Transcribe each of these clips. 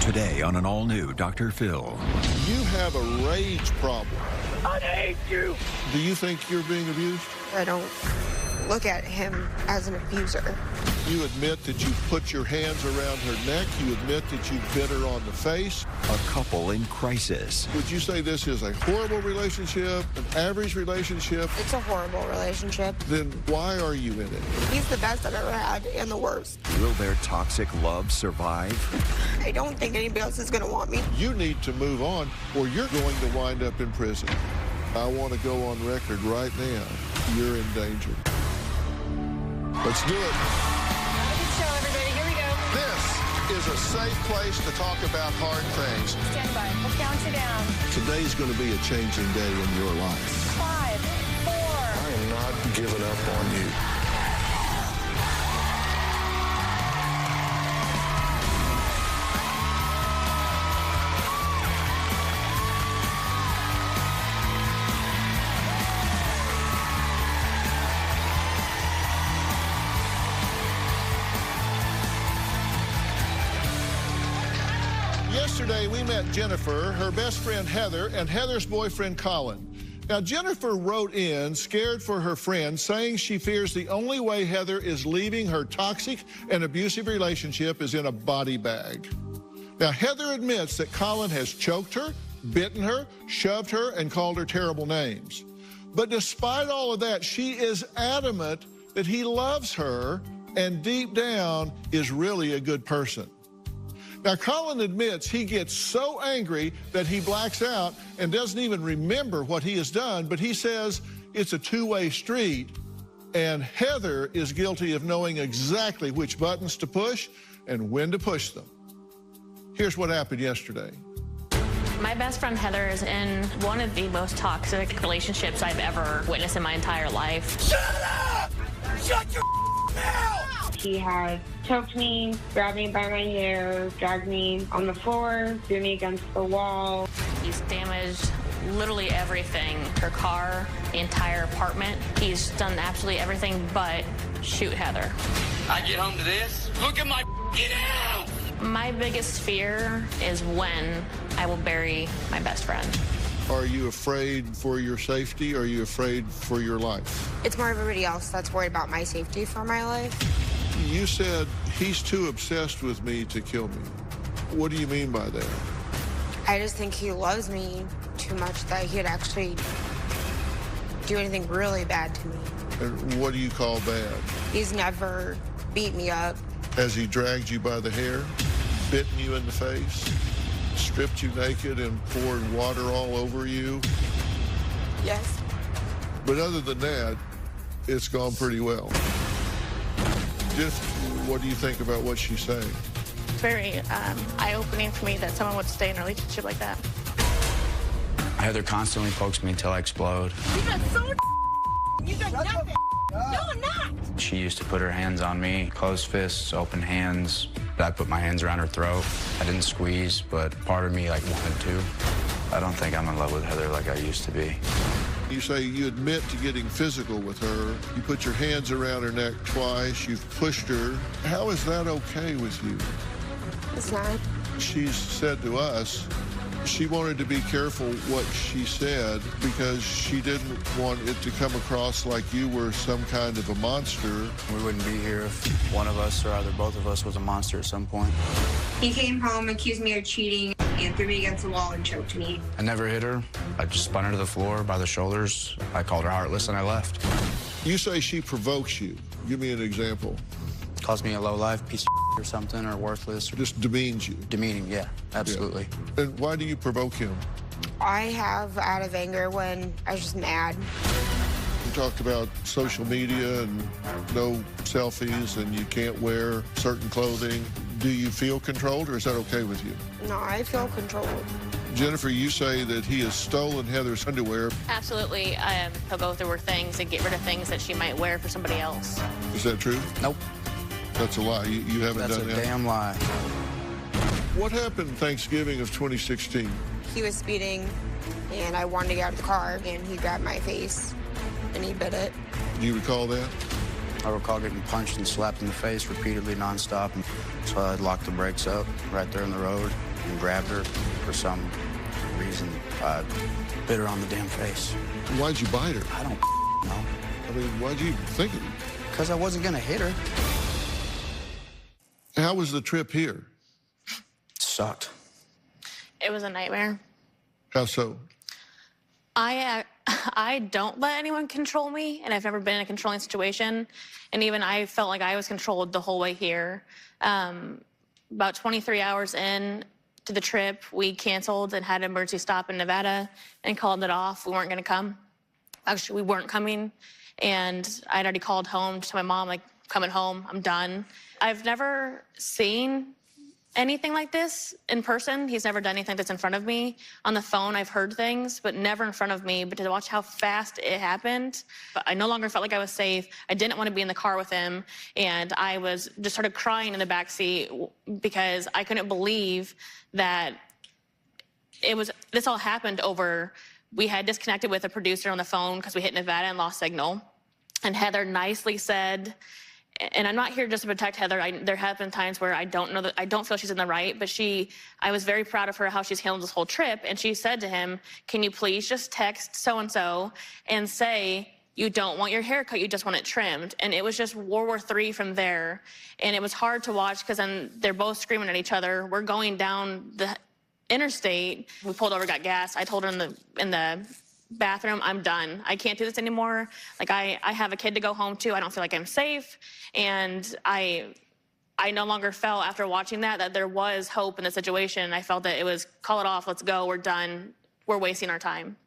Today on an all-new Dr. Phil. You have a rage problem. I hate you. Do you think you're being abused? I don't look at him as an abuser. You admit that you put your hands around her neck. You admit that you bit her on the face. A couple in crisis. Would you say this is a horrible relationship, an average relationship? It's a horrible relationship. Then why are you in it? He's the best I've ever had and the worst. Will their toxic love survive? I don't think anybody else is going to want me. You need to move on or you're going to wind up in prison. I want to go on record right now. You're in danger. Let's do it. Have a good show, everybody. Here we go. This is a safe place to talk about hard things. Stand by. We'll count you down. Today's going to be a changing day in your life. 5, 4. I am not giving up on you. Yesterday, we met Jennifer, her best friend Heather, and Heather's boyfriend Collin. Now, Jennifer wrote in, scared for her friend, saying she fears the only way Heather is leaving her toxic and abusive relationship is in a body bag. Now, Heather admits that Collin has choked her, bitten her, shoved her, and called her terrible names. But despite all of that, she is adamant that he loves her and deep down is really a good person. Now, Collin admits he gets so angry that he blacks out and doesn't even remember what he has done, but he says it's a two-way street, and Heather is guilty of knowing exactly which buttons to push and when to push them. Here's what happened yesterday. My best friend Heather is in one of the most toxic relationships I've ever witnessed in my entire life. Shut up! Shut your mouth! He has choked me, grabbed me by my hair, dragged me on the floor, threw me against the wall. He's damaged literally everything. Her car, the entire apartment. He's done absolutely everything but shoot Heather. I get home to this. Look at my house! My biggest fear is when I will bury my best friend. Are you afraid for your safety? Or are you afraid for your life? It's more everybody else that's worried about my safety for my life. You said he's too obsessed with me to kill me. What do you mean by that? I just think he loves me too much that he'd actually do anything really bad to me. And what do you call bad? He's never beat me up. Has he dragged you by the hair, bitten you in the face, stripped you naked and poured water all over you? Yes. But other than that, it's gone pretty well. Just what do you think about what she's saying? It's very eye-opening for me that someone would stay in a relationship like that. Heather constantly pokes me until I explode. You've done so You've done nothing. No, I'm not. She used to put her hands on me, closed fists, open hands. I put my hands around her throat. I didn't squeeze, but part of me wanted to. I don't think I'm in love with Heather like I used to be. You say you admit to getting physical with her. You put your hands around her neck twice. You've pushed her. How is that okay with you? It's not. She's said to us she wanted to be careful what she said because she didn't want it to come across like you were some kind of a monster. We wouldn't be here if one of us or either both of us was a monster at some point. He came home, accused me of cheating, and threw me against the wall and choked me. I never hit her. I just spun her to the floor by the shoulders. I called her heartless and I left. You say she provokes you. Give me an example. Calls me a low-life piece of or something, or worthless. Or Just demeans you. demeaning, yeah, absolutely. Yeah. And why do you provoke him? I have out of anger when I was just mad. You talked about social media and no selfies and you can't wear certain clothing. Do you feel controlled or is that okay with you? No, I feel controlled. Jennifer, you say that he has stolen Heather's underwear. Absolutely. He'll go through her things and get rid of things that she might wear for somebody else. Is that true? Nope. That's a lie. You haven't That's done a that? damn lie. What happened Thanksgiving of 2016? He was speeding, and I wanted to get out of the car, and he grabbed my face, and he bit it. Do you recall that? I recall getting punched and slapped in the face repeatedly nonstop. So I locked the brakes up right there in the road. and grabbed her. For some reason, I bit her on the damn face. Why'd you bite her? I don't know. I mean, why'd you even think of it? Because I wasn't going to hit her. How was the trip here? Sucked. It was a nightmare. How so? I don't let anyone control me, and I've never been in a controlling situation. And even I felt like I was controlled the whole way here. About 23 hours in to the trip, we canceled and had an emergency stop in Nevada and called it off. We weren't going to come. Actually, we weren't coming. And I'd already called home to my mom, like, coming home, I'm done. I've never seen anything like this in person. He's never done anything like this in front of me. On the phone, I've heard things, but never in front of me. But to watch how fast it happened, I no longer felt like I was safe. I didn't want to be in the car with him. And I was just started crying in the back seat because I couldn't believe that this all happened over, we had disconnected with a producer on the phone because we hit Nevada and lost signal. And Heather nicely said, and I'm not here just to protect Heather. There have been times where I don't feel she's in the right, but I was very proud of her, how she's handled this whole trip. And she said to him, can you please just text so-and-so and say, you don't want your hair cut, you just want it trimmed. And it was just World War III from there. And it was hard to watch because then they're both screaming at each other. We're going down the interstate. We pulled over, got gas. I told her in the bathroom, I'm done. I can't do this anymore. Like, I have a kid to go home to. I don't feel like I'm safe. And I no longer felt, after watching that there was hope in the situation. I felt that it was, call it off, let's go, we're done. We're wasting our time.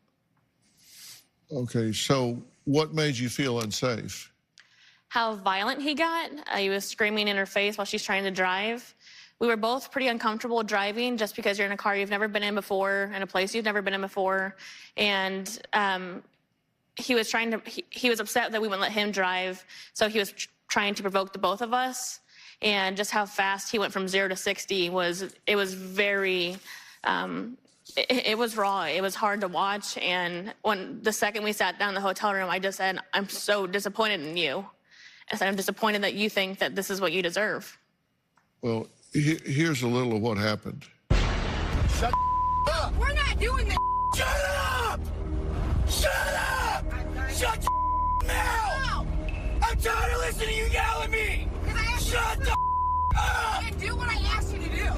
Okay, so what made you feel unsafe? How violent he got. He was screaming in her face while she's trying to drive. We were both pretty uncomfortable driving just because you're in a car you've never been in before, in a place you've never been in before. And he was upset that we wouldn't let him drive, so he was trying to provoke the both of us. And just how fast he went from 0 to 60 it was very, it was raw. It was hard to watch. And the second we sat down in the hotel room, I just said, I'm so disappointed in you. I said, I'm disappointed that you think that this is what you deserve. Well, here's a little of what happened. Shut up! We're not doing this. Shut up! Shut up! Shut your mouth! I'm tired of listening to you yell at me! Shut the up! And do what I asked you to do.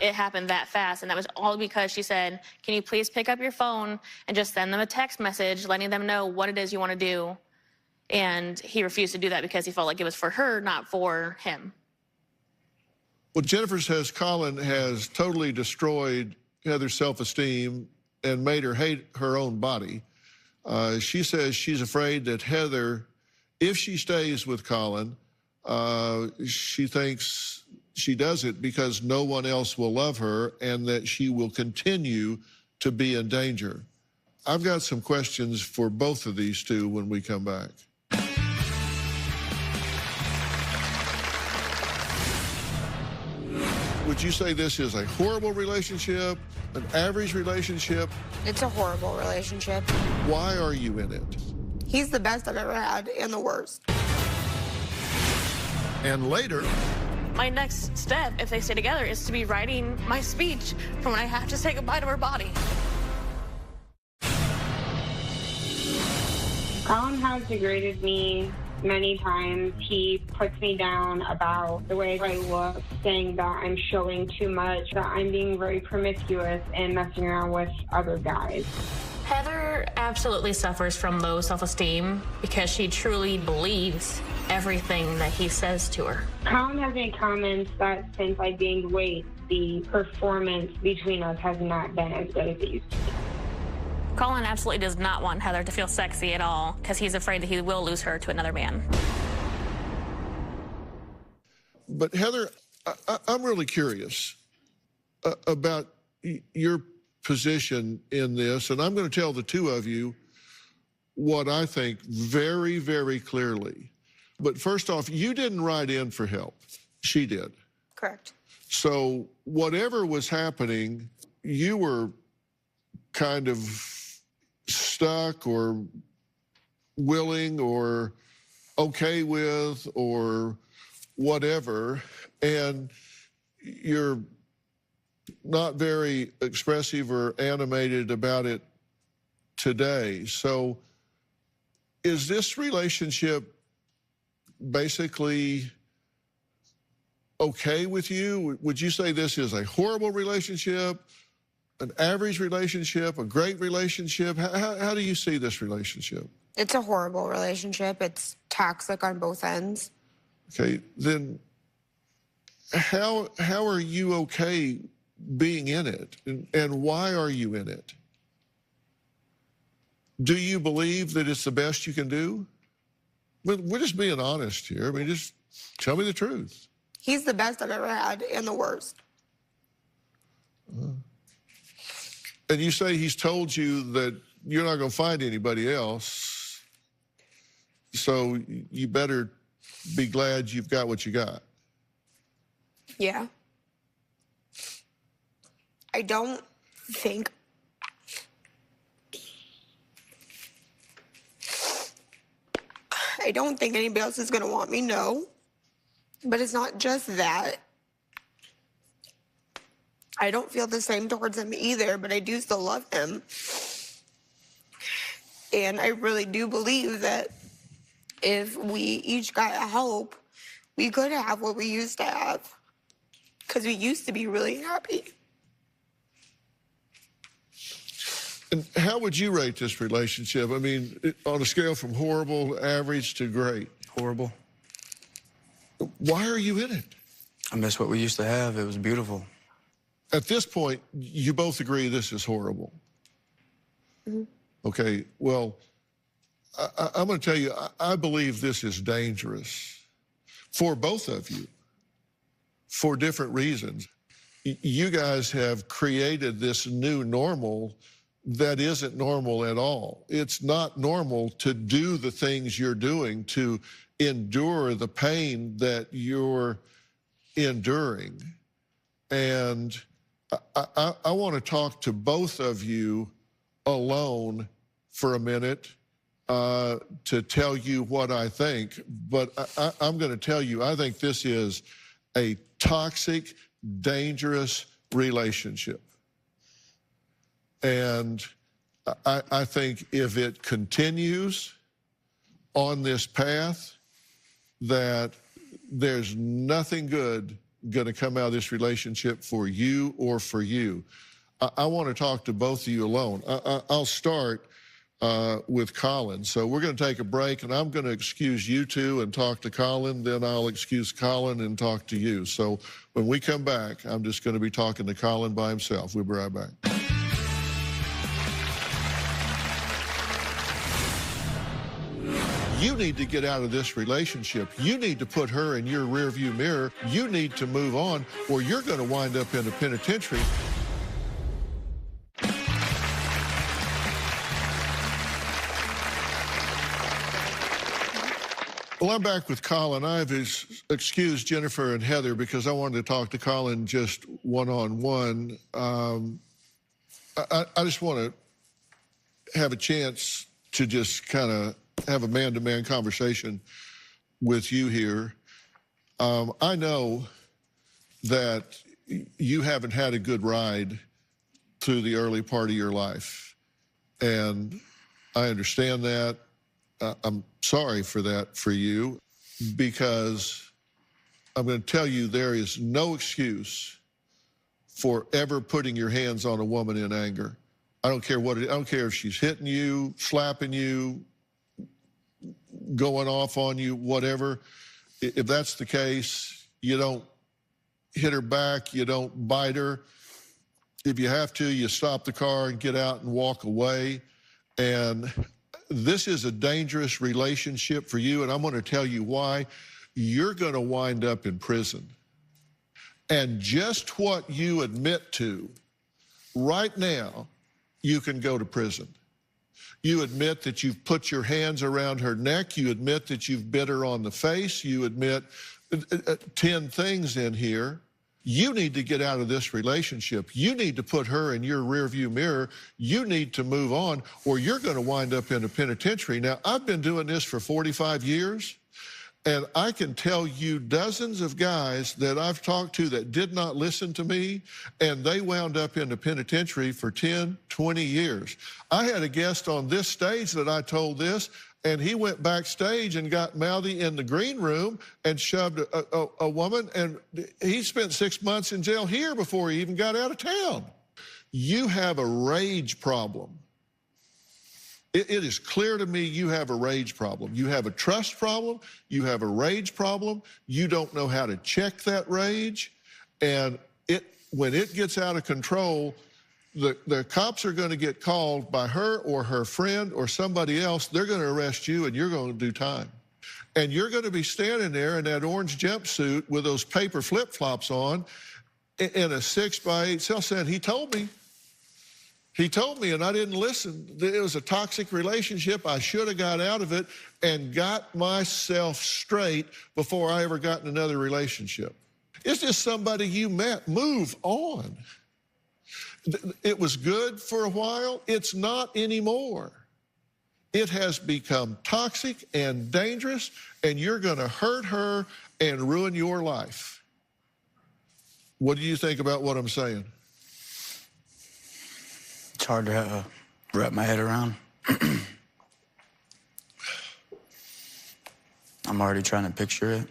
It happened that fast, and that was all because she said, can you please pick up your phone and just send them a text message letting them know what it is you want to do? And he refused to do that because he felt like it was for her, not for him. Well, Jennifer says Collin has totally destroyed Heather's self-esteem and made her hate her own body. She says she's afraid that Heather, if she stays with Collin, she thinks she does it because no one else will love her and that she will continue to be in danger. I've got some questions for both of these two when we come back. Would you say this is a horrible relationship, an average relationship? It's a horrible relationship. Why are you in it? He's the best I've ever had and the worst. And later, My next step, if they stay together, is to be writing my speech for when I have to say goodbye to her body. Collin has degraded me many times. He puts me down about the way I look, saying that I'm showing too much, that I'm being very promiscuous and messing around with other guys. Heather absolutely suffers from low self-esteem because she truly believes everything that he says to her. Collin has made comments that since I gained weight, the performance between us has not been as good as it used to be. Collin absolutely does not want Heather to feel sexy at all because he's afraid that he will lose her to another man. But Heather, I'm really curious about your position in this, and I'm going to tell the two of you what I think very, very clearly. But first off, you didn't write in for help. She did. Correct. So whatever was happening, you were kind of stuck or willing or okay with or whatever. And you're not very expressive or animated about it today. So is this relationship basically okay with you? Would you say this is a horrible relationship, an average relationship, a great relationship? How do you see this relationship? It's a horrible relationship. It's toxic on both ends. Okay, then how are you okay being in it, and why are you in it? Do you believe that it's the best you can do? We're just being honest here. I mean, just tell me the truth. He's the best I've ever had and the worst. And you say he's told you that you're not going to find anybody else, so you better be glad you've got what you got. Yeah. I don't think anybody else is going to want me, no. But it's not just that. I don't feel the same towards him either, but I do still love him. And I really do believe that if we each got help, we could have what we used to have. Because we used to be really happy. And how would you rate this relationship? I mean, on a scale from horrible, average to great. Horrible. Why are you in it? I miss what we used to have. It was beautiful. At this point, you both agree this is horrible. Mm-hmm. Okay, well, I'm going to tell you, I believe this is dangerous for both of you for different reasons. You guys have created this new normal that isn't normal at all. It's not normal to do the things you're doing, to endure the pain that you're enduring. And I want to talk to both of you alone for a minute to tell you what I think. But I'm going to tell you, I think this is a toxic, dangerous relationship. And I think if it continues on this path, that there's nothing good going to come out of this relationship for you or for you. I want to talk to both of you alone. I'll start with Collin. So we're going to take a break, and I'm going to excuse you two and talk to Collin. Then I'll excuse Collin and talk to you. So when we come back, I'm just going to be talking to Collin by himself. We'll be right back. You need to get out of this relationship. You need to put her in your rearview mirror. You need to move on, or you're going to wind up in a penitentiary. Well, I'm back with Collin. I've excused Jennifer and Heather because I wanted to talk to Collin just one-on-one. I just want to have a chance to just kind of have a man-to-man conversation with you here. I know that you haven't had a good ride through the early part of your life, and I understand that. I'm sorry for that for you, because I'm going to tell you there is no excuse for ever putting your hands on a woman in anger. I don't care what I don't care if she's hitting you, slapping you, going off on you, whatever. If that's the case, you don't hit her back, you don't bite her. If you have to, you stop the car and get out and walk away. And this is a dangerous relationship for you, and I'm going to tell you why. You're going to wind up in prison. And just what you admit to right now, you can go to prison. You admit that you've put your hands around her neck. You admit that you've bit her on the face. You admit 10 things in here. You need to get out of this relationship. You need to put her in your rearview mirror. You need to move on, or you're going to wind up in a penitentiary. Now, I've been doing this for 45 years, And I can tell you dozens of guys that I've talked to that did not listen to me, and they wound up in the penitentiary for 10, 20 years. I had a guest on this stage that I told this, and he went backstage and got mouthy in the green room and shoved a woman, and he spent 6 months in jail here before he even got out of town. You have a rage problem. It is clear to me you have a rage problem. You have a trust problem. You have a rage problem. You don't know how to check that rage. And when it gets out of control, the cops are going to get called by her or her friend or somebody else. They're going to arrest you, and you're going to do time. And you're going to be standing there in that orange jumpsuit with those paper flip-flops on in a 6x8 cell saying, he told me. He told me, and I didn't listen. It was a toxic relationship. I should have got out of it and got myself straight before I ever got in another relationship. It's just somebody you met. Move on. It was good for a while. It's not anymore. It has become toxic and dangerous, and you're going to hurt her and ruin your life. What do you think about what I'm saying? It's hard to wrap my head around. I'm already trying to picture it.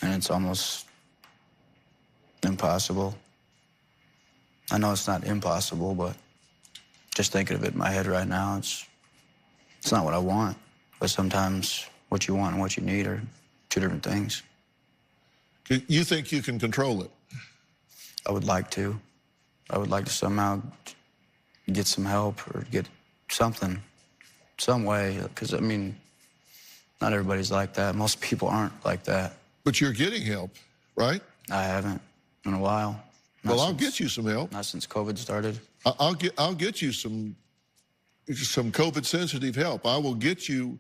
And it's almost impossible. I know it's not impossible, but just thinking of it in my head right now, it's not what I want. But sometimes what you want and what you need are two different things. You think you can control it? I would like to. I would like to somehow get some help or get something, some way. Because, I mean, not everybody's like that. Most people aren't like that. But you're getting help, right? I haven't in a while. Well, I'll get you some help. Not since COVID started. I'll get you some COVID-sensitive help. I will get you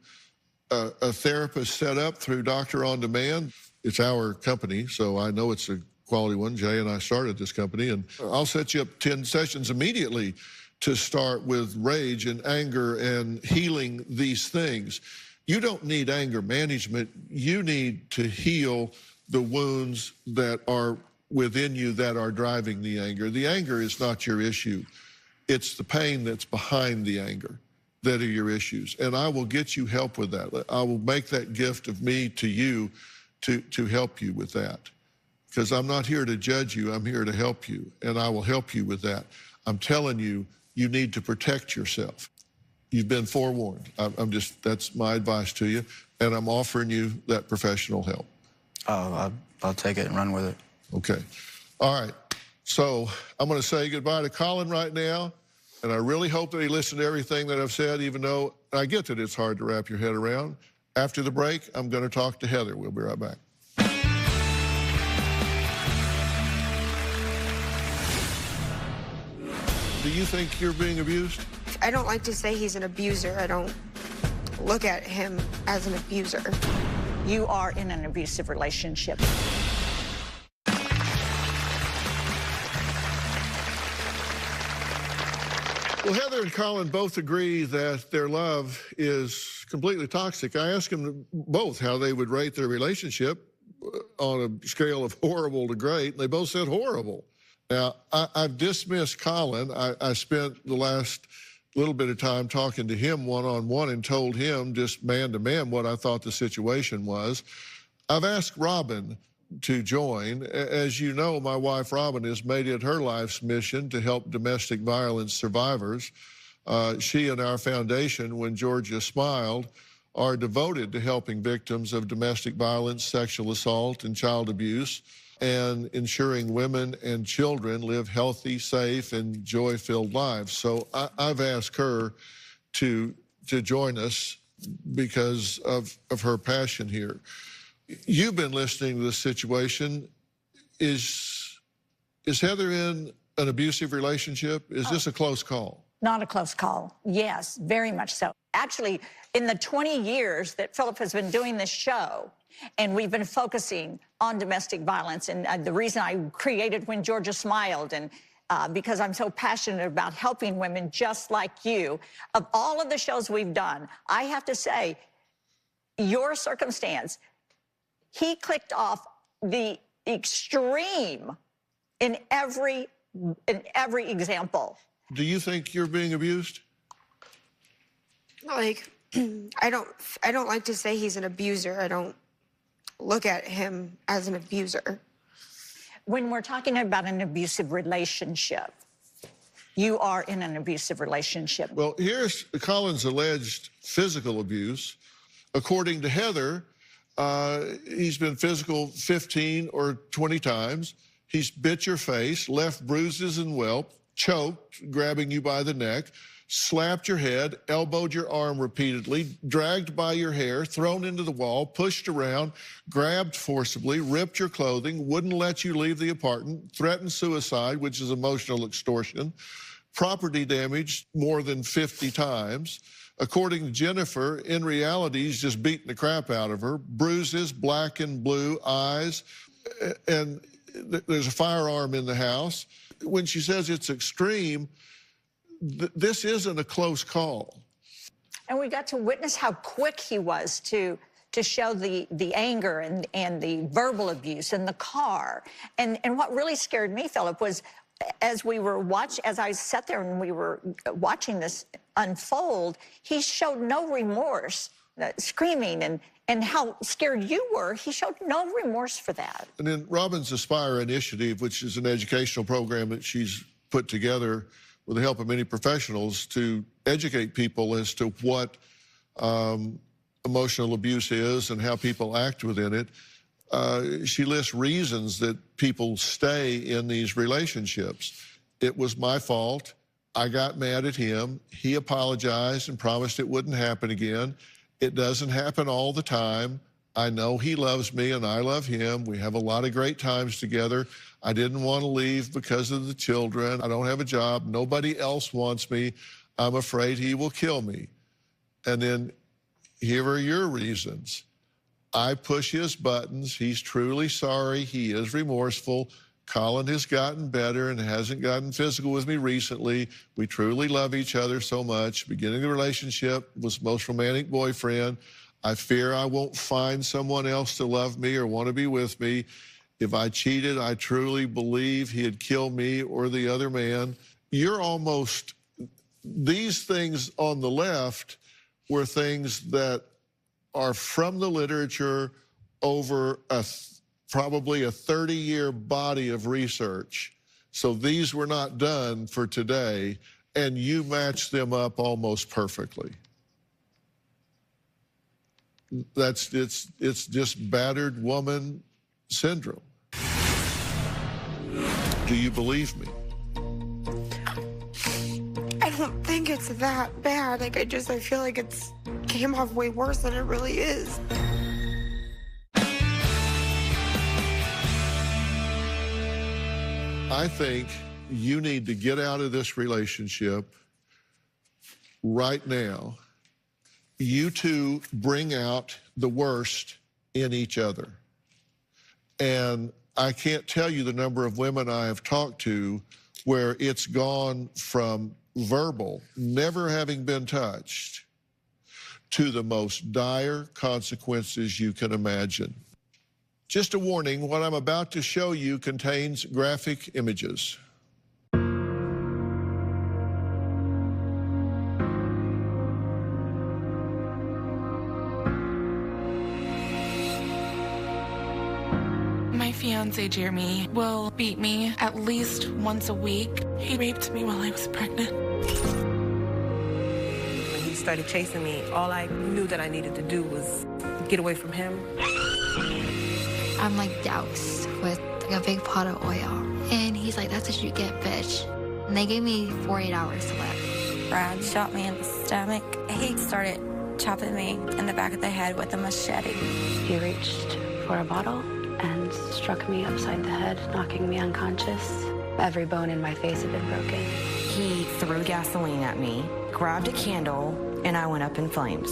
a therapist set up through Doctor On Demand. It's our company, so I know it's a quality one. Jay and I started this company, and I'll set you up 10 sessions immediately to start with rage and anger and healing these things. You don't need anger management. You need to heal the wounds that are within you that are driving the anger. The anger is not your issue. It's the pain that's behind the anger that are your issues. And I will get you help with that. I will make that gift of me to you to help you with that. Because I'm not here to judge you, I'm here to help you, and I will help you with that. I'm telling you, you need to protect yourself. You've been forewarned. That's my advice to you, and I'm offering you that professional help. Oh, I'll take it and run with it. Okay. All right. So I'm going to say goodbye to Collin right now, and I really hope that he listened to everything that I've said, even though I get that it's hard to wrap your head around. After the break, I'm going to talk to Heather. We'll be right back. Do you think you're being abused? I don't like to say he's an abuser. I don't look at him as an abuser. You are in an abusive relationship. Well, Heather and Collin both agree that their love is completely toxic. I asked them both how they would rate their relationship on a scale of horrible to great, and they both said horrible. Now, I've dismissed Collin. I spent the last little bit of time talking to him one-on-one and told him just man-to-man what I thought the situation was. I've asked Robin to join. As you know, my wife Robin has made it her life's mission to help domestic violence survivors. She and our foundation, When Georgia Smiled, are devoted to helping victims of domestic violence, sexual assault, and child abuse, and ensuring women and children live healthy, safe, and joy-filled lives. So I've asked her to join us because of her passion here. You've been listening to this situation. Is Heather in an abusive relationship? Is this a close call? Not a close call. Yes, very much so. Actually, in the 20 years that Philip has been doing this show, and we've been focusing on domestic violence, and the reason I created When Georgia Smiled, and because I'm so passionate about helping women just like you, of all of the shows we've done, I have to say, your circumstance, he clicked off the extreme in every example. Do you think you're being abused? Like, I don't like to say he's an abuser. I don't look at him as an abuser. When we're talking about an abusive relationship, you are in an abusive relationship. Well, here's Collin's alleged physical abuse. According to Heather, he's been physical 15 or 20 times. He's bit your face, left bruises and whelp, choked, grabbing you by the neck, slapped your head, elbowed your arm repeatedly, dragged by your hair, thrown into the wall, pushed around, grabbed forcibly, ripped your clothing, wouldn't let you leave the apartment, threatened suicide, which is emotional extortion, property damage more than 50 times. According to Jennifer, in reality, he's just beating the crap out of her, bruises, black and blue eyes, and there's a firearm in the house. When she says it's extreme, this isn't a close call. And we got to witness how quick he was to show the anger and the verbal abuse in the car. And what really scared me, Philip, was as I sat there and we were watching this unfold, he showed no remorse, screaming and how scared you were. He showed no remorse for that. And then Robin's Aspire initiative, which is an educational program that she's put together with the help of many professionals to educate people as to what emotional abuse is and how people act within it. She lists reasons that people stay in these relationships. It was my fault. I got mad at him. He apologized and promised it wouldn't happen again. It doesn't happen all the time. I know he loves me and I love him. We have a lot of great times together. I didn't want to leave because of the children. I don't have a job. Nobody else wants me. I'm afraid he will kill me. And then here are your reasons. I push his buttons. He's truly sorry. He is remorseful. Collin has gotten better and hasn't gotten physical with me recently. We truly love each other so much. Beginning the relationship was most romantic boyfriend. I fear I won't find someone else to love me or want to be with me. If I cheated, I truly believe he'd kill me or the other man. These things on the left were things that are from the literature over probably a 30-year body of research. So these were not done for today, and you match them up almost perfectly. It's just battered woman syndrome. Do you believe me? I don't think it's that bad. Like, I feel like it came off way worse than it really is. I think you need to get out of this relationship right now. You two bring out the worst in each other. And I can't tell you the number of women I have talked to where it's gone from verbal, never having been touched, to the most dire consequences you can imagine. Just a warning, what I'm about to show you contains graphic images. My fiance, Jeremy, will beat me at least once a week. He raped me while I was pregnant. When he started chasing me, all I knew that I needed to do was get away from him. I'm like doused with like a big pot of oil. And he's like, that's what you get, bitch. And they gave me 48 hours to live. Brad shot me in the stomach. He started chopping me in the back of the head with a machete. He reached for a bottle and struck me upside the head, knocking me unconscious. Every bone in my face had been broken. He threw gasoline at me, grabbed a candle, and I went up in flames.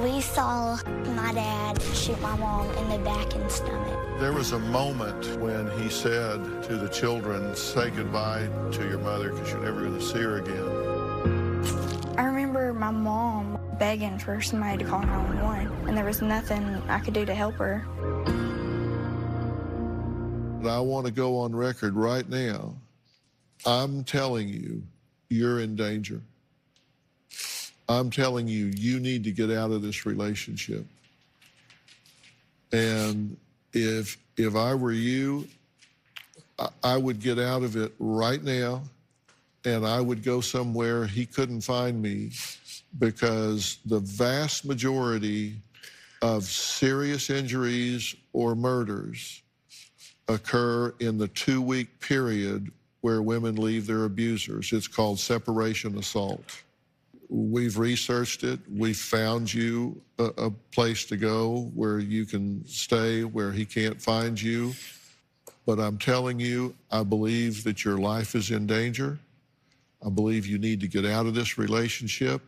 We saw my dad shoot my mom in the back and stomach. There was a moment when he said to the children, say goodbye to your mother because you're never going to see her again. I remember my mom begging for somebody to call 911, and there was nothing I could do to help her. I want to go on record right now. I'm telling you, you're in danger. I'm telling you, you need to get out of this relationship. And if I were you, I would get out of it right now, and I would go somewhere he couldn't find me, because the vast majority of serious injuries or murders occur in the 2-week period where women leave their abusers. It's called separation assault. We've researched it. We've found you a place to go where you can stay, where he can't find you. But I'm telling you, I believe that your life is in danger. I believe you need to get out of this relationship,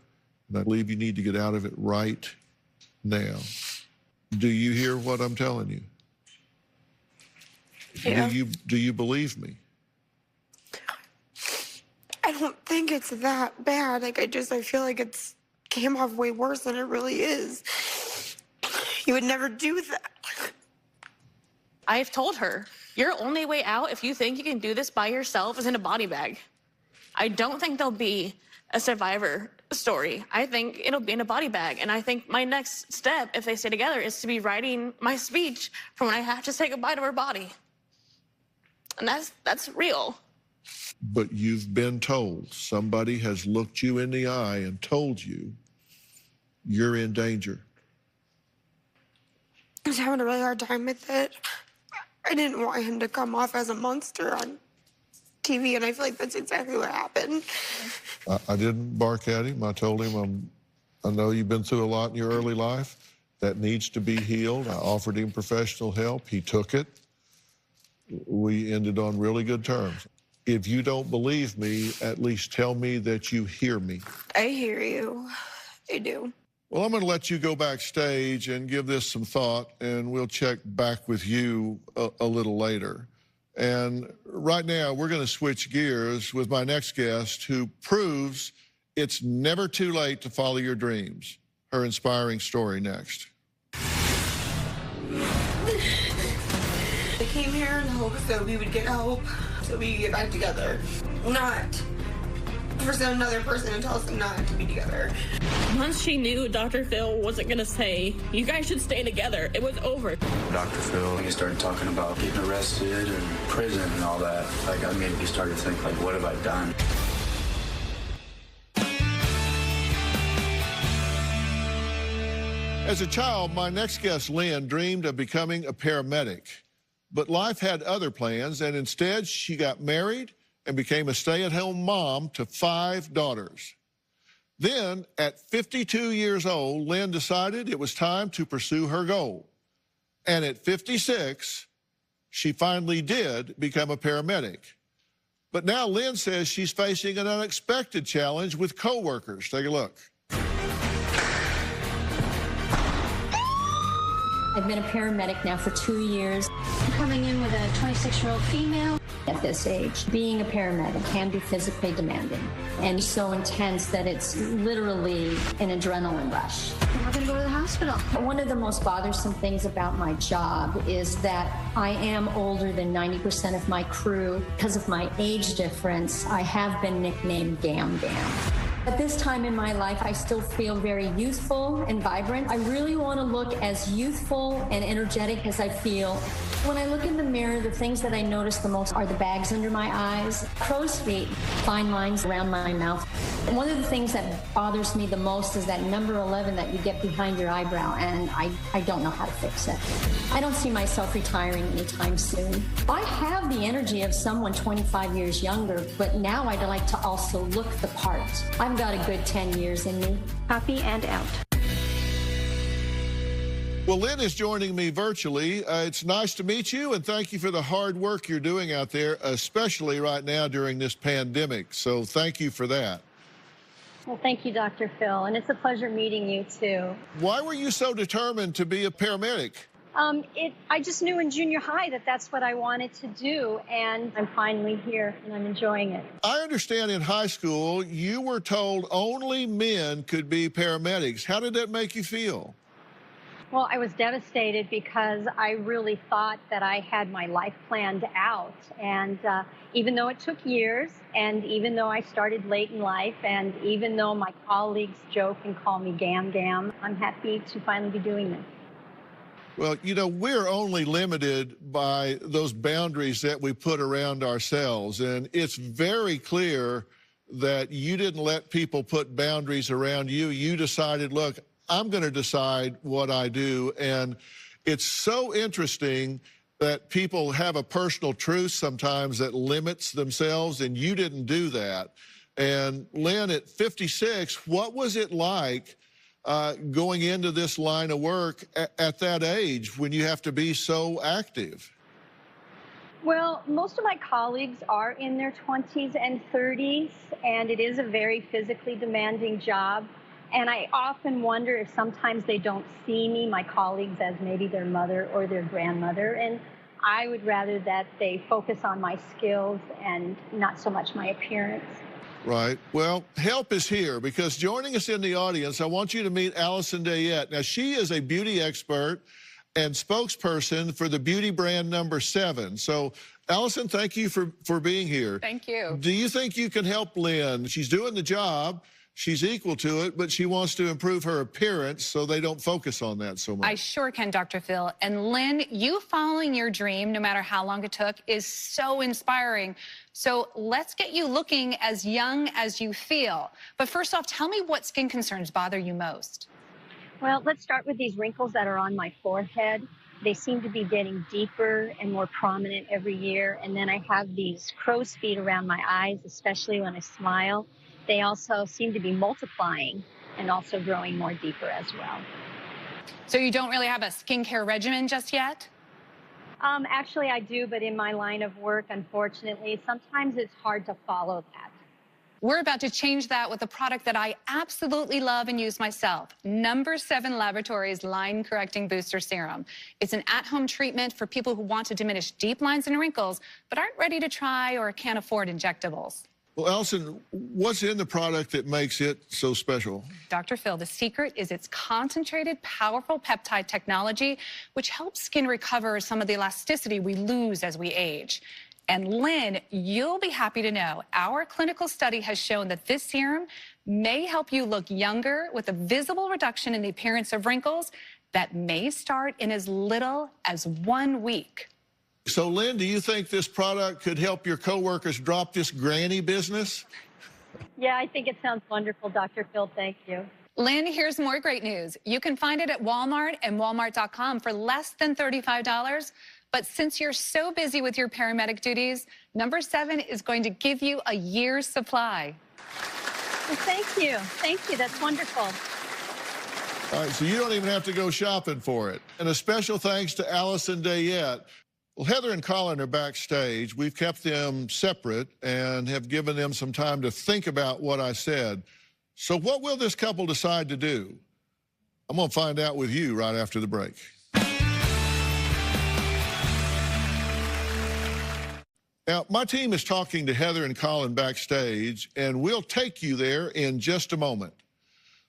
and I believe you need to get out of it right now. Do you hear what I'm telling you? Yeah. Do you believe me? I don't think it's that bad. Like, I feel like it's came off way worse than it really is. You would never do that. I've told her, your only way out if you think you can do this by yourself is in a body bag. I don't think there'll be a survivor story. I think it'll be in a body bag. And I think my next step, if they stay together, is to be writing my speech for when I have to say goodbye to her body. And that's real. But you've been told, somebody has looked you in the eye and told you you're in danger. I was having a really hard time with it. I didn't want him to come off as a monster on TV, and I feel like that's exactly what happened. I didn't bark at him. I told him, I know you've been through a lot in your early life. That needs to be healed. I offered him professional help. He took it. We ended on really good terms. If you don't believe me, at least tell me that you hear me. I hear you. I do. Well, I'm going to let you go backstage and give this some thought, and we'll check back with you a little later. And right now, we're going to switch gears with my next guest, who proves it's never too late to follow your dreams. Her inspiring story next. I came here in hopes that we would get help, so we could get back together. Not for another person to tell us not to be together. Once she knew Dr. Phil wasn't going to say, you guys should stay together, it was over. Dr. Phil, he started talking about getting arrested and prison and all that. Like, I immediately started to think, like, what have I done? As a child, my next guest, Lynn, dreamed of becoming a paramedic. But life had other plans, and instead she got married and became a stay-at-home mom to 5 daughters. Then, at 52 years old, Lynn decided it was time to pursue her goal. And at 56, she finally did become a paramedic. But now Lynn says she's facing an unexpected challenge with coworkers. Take a look. I've been a paramedic now for 2 years. I'm coming in with a 26-year-old female. At this age, being a paramedic can be physically demanding and so intense that it's literally an adrenaline rush. I'm not going to go to the hospital. One of the most bothersome things about my job is that I am older than 90% of my crew. Because of my age difference, I have been nicknamed Gam Gam. At this time in my life, I still feel very youthful and vibrant. I really want to look as youthful and energetic as I feel. When I look in the mirror, the things that I notice the most are the bags under my eyes, crow's feet, fine lines around my mouth. And one of the things that bothers me the most is that number 11 that you get behind your eyebrow, and I don't know how to fix it. I don't see myself retiring anytime soon. I have the energy of someone 25 years younger, but now I'd like to also look the part. I've got a good 10 years in me. Copy and out. Well, Lynn is joining me virtually. It's nice to meet you, and thank you for the hard work you're doing out there, especially right now during this pandemic. So thank you for that. Well, thank you, Dr. Phil, and it's a pleasure meeting you, too. Why were you so determined to be a paramedic? I just knew in junior high that that's what I wanted to do, and I'm finally here, and I'm enjoying it. I understand in high school you were told only men could be paramedics. How did that make you feel? Well, I was devastated because I really thought that I had my life planned out. And even though it took years, and even though I started late in life, and even though my colleagues joke and call me Gam Gam, I'm happy to finally be doing this. Well, you know, we're only limited by those boundaries that we put around ourselves. And it's very clear that you didn't let people put boundaries around you. You decided, look, I'm going to decide what I do. And it's so interesting that people have a personal truth sometimes that limits themselves, and you didn't do that. And Lynn, at 56, what was it like going into this line of work at that age when you have to be so active? Well, most of my colleagues are in their 20s and 30s, and it is a very physically demanding job. And I often wonder if sometimes they don't see me, my colleagues, as maybe their mother or their grandmother. And I would rather that they focus on my skills and not so much my appearance. Right. Well, help is here, because joining us in the audience, I want you to meet Allison Dayette. Now, she is a beauty expert and spokesperson for the beauty brand number 7. So, Allison, thank you for being here. Thank you. Do you think you can help Lynn? She's doing the job. She's equal to it, but she wants to improve her appearance so they don't focus on that so much. I sure can, Dr. Phil. And Lynn, you following your dream, no matter how long it took, is so inspiring. So let's get you looking as young as you feel. But first off, tell me what skin concerns bother you most. Well, let's start with these wrinkles that are on my forehead. They seem to be getting deeper and more prominent every year. And then I have these crow's feet around my eyes, especially when I smile. They also seem to be multiplying and also growing more deeper as well. So you don't really have a skincare regimen just yet? Actually, I do, but in my line of work, unfortunately, sometimes it's hard to follow that. We're about to change that with a product that I absolutely love and use myself, Number 7 Laboratories Line Correcting Booster Serum. It's an at-home treatment for people who want to diminish deep lines and wrinkles, but aren't ready to try or can't afford injectables. Well, Allison, what's in the product that makes it so special? Dr. Phil, the secret is its concentrated, powerful peptide technology, which helps skin recover some of the elasticity we lose as we age. And Lynn, you'll be happy to know our clinical study has shown that this serum may help you look younger with a visible reduction in the appearance of wrinkles that may start in as little as 1 week. So, Lynn, do you think this product could help your coworkers drop this granny business? Yeah, I think it sounds wonderful, Dr. Phil. Thank you. Lynn, here's more great news. You can find it at Walmart and Walmart.com for less than $35. But since you're so busy with your paramedic duties, Number 7 is going to give you a year's supply. Well, thank you. Thank you. That's wonderful. All right, so you don't even have to go shopping for it. And a special thanks to Allison Dayette. Well, Heather and Collin are backstage. We've kept them separate and have given them some time to think about what I said. So what will this couple decide to do? I'm going to find out with you right after the break. Now, my team is talking to Heather and Collin backstage, and we'll take you there in just a moment.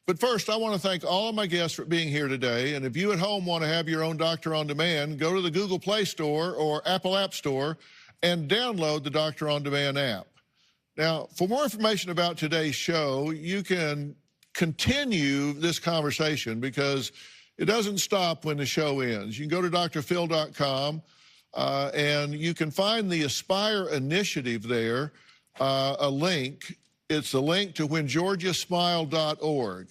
But first, I want to thank all of my guests for being here today. And if you at home want to have your own Doctor on Demand, go to the Google Play Store or Apple App Store and download the Doctor on Demand app. Now, for more information about today's show, you can continue this conversation because it doesn't stop when the show ends. You can go to drphil.com and you can find the Aspire initiative there, a link. It's a link to whengeorgiasmile.org.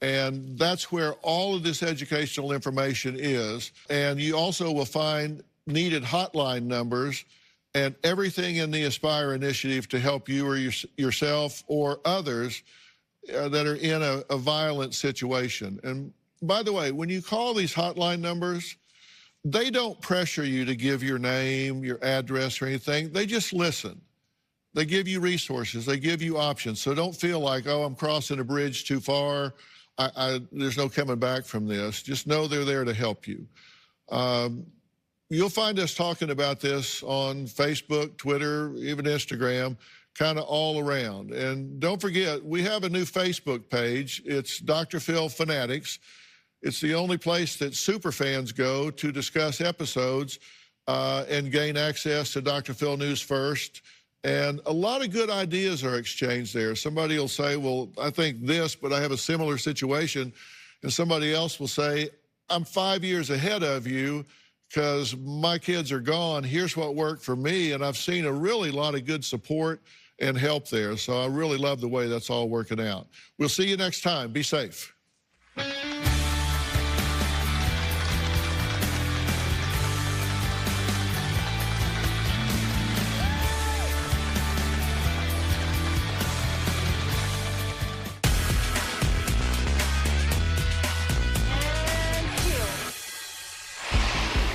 And that's where all of this educational information is. And you also will find needed hotline numbers and everything in the Aspire initiative to help you or yourself or others that are in a violent situation. And by the way, when you call these hotline numbers, they don't pressure you to give your name, your address, or anything. They just listen. They give you resources. They give you options. So don't feel like, oh, I'm crossing a bridge too far. There's no coming back from this. Just know they're there to help you. You'll find us talking about this on Facebook, Twitter, even Instagram, kind of all around. And don't forget, we have a new Facebook page. It's Dr. Phil Fanatics. It's the only place that superfans go to discuss episodes and gain access to Dr. Phil News First. And a lot of good ideas are exchanged there. Somebody will say, well, I think this, but I have a similar situation. And somebody else will say, I'm 5 years ahead of you because my kids are gone. Here's what worked for me. And I've seen a really lot of good support and help there. So I really love the way that's all working out. We'll see you next time. Be safe.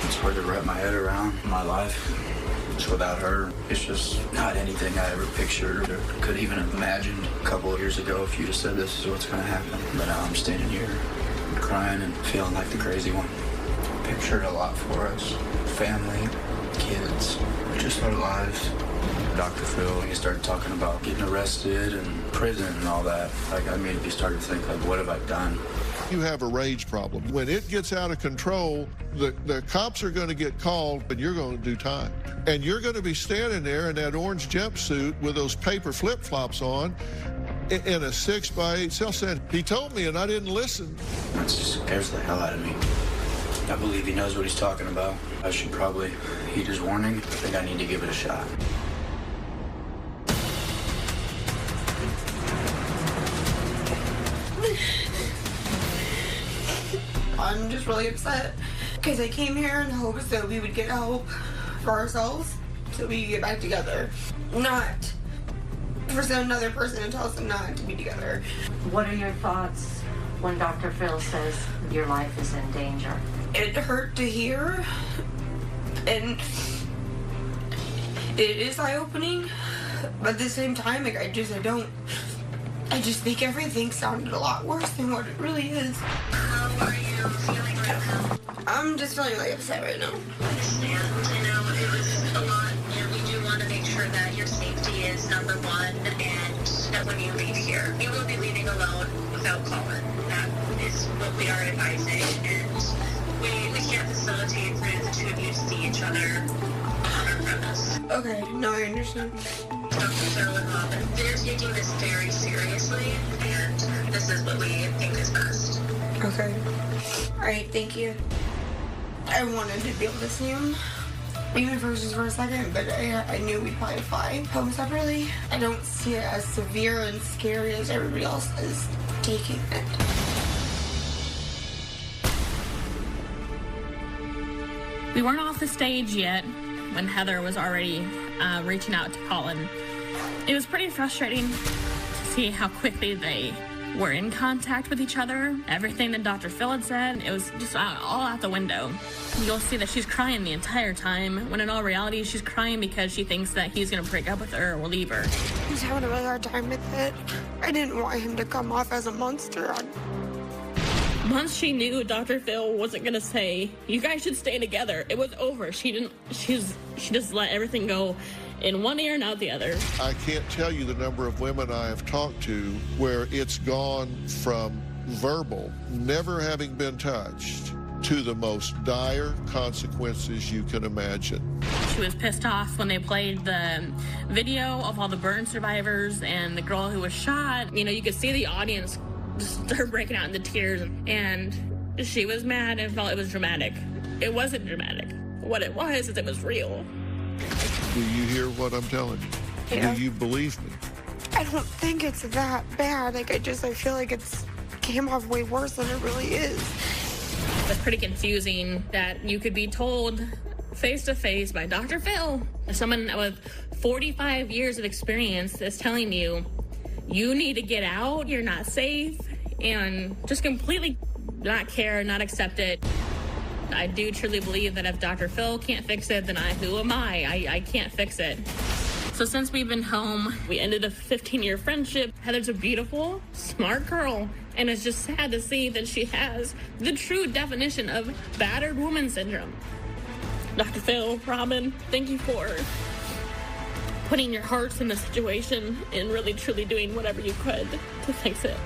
It's hard to wrap my head around my life. Just without her, it's just not anything I ever pictured or could even have imagined a couple of years ago if you'd have said this is what's going to happen. But now I'm standing here crying and feeling like the crazy one. Pictured a lot for us. Family, kids, just our lives. Dr. Phil, when he started talking about getting arrested and prison and all that, like I immediately started to think, like, what have I done? You have a rage problem. When it gets out of control, the cops are going to get called, and you're going to do time. And you're going to be standing there in that orange jumpsuit with those paper flip-flops on in a 6x8 cell set. He told me, and I didn't listen. That just scares the hell out of me. I believe he knows what he's talking about. I should probably heed his warning. I think I need to give it a shot. I'm just really upset because I came here in hopes that we would get help for ourselves so we could get back together. Not for another person to tell us not to be together. What are your thoughts when Dr. Phil says your life is in danger? It hurt to hear, and it is eye-opening, but at the same time, I just think everything sounded a lot worse than what it really is. How are you feeling right now? I'm just feeling like upset right now. I understand. I know it was a lot, and we do want to make sure that your safety is number one, and that when you leave here, you will be leaving alone without Collin. That is what we are advising, and we can't facilitate for the two of you to see each other on our premise. Okay, no, I understand. Dr. Phil and Robin, they're taking this very seriously, and this is what we think is best. Okay. Alright, thank you. I wanted to be able to see him, even if it was just for a second, but I knew we'd probably fly home separately. I don't see it as severe and scary as everybody else is taking it. We weren't off the stage yet when Heather was already reaching out to Collin. It was pretty frustrating to see how quickly they were in contact with each other. Everything that Dr. Phil had said, it was just all out the window. You'll see that she's crying the entire time, when in all reality, she's crying because she thinks that he's gonna break up with her or leave her. He's having a really hard time with it. I didn't want him to come off as a monster. Once she knew Dr. Phil wasn't gonna say, you guys should stay together, it was over. She just let everything go in one ear and out the other. I can't tell you the number of women I have talked to where it's gone from verbal, never having been touched, to the most dire consequences you can imagine. She was pissed off when they played the video of all the burn survivors and the girl who was shot. You know, you could see the audience just start breaking out into tears, and she was mad and felt it was dramatic. It wasn't dramatic. What it was is it was real. Do you hear what I'm telling you? Yeah. Do you believe me? I don't think it's that bad. I feel like it's came off way worse than it really is. It was pretty confusing that you could be told face to face by Dr. Phil, someone with 45 years of experience, is telling you, you need to get out, you're not safe, and just completely not care, not accept it. I do truly believe that if Dr. Phil can't fix it, then who am I? I can't fix it. So since we've been home, we ended a 15-year friendship. Heather's a beautiful, smart girl, and it's just sad to see that she has the true definition of battered woman syndrome. Dr. Phil, Robin, thank you for putting your hearts in the situation and really truly doing whatever you could to fix it.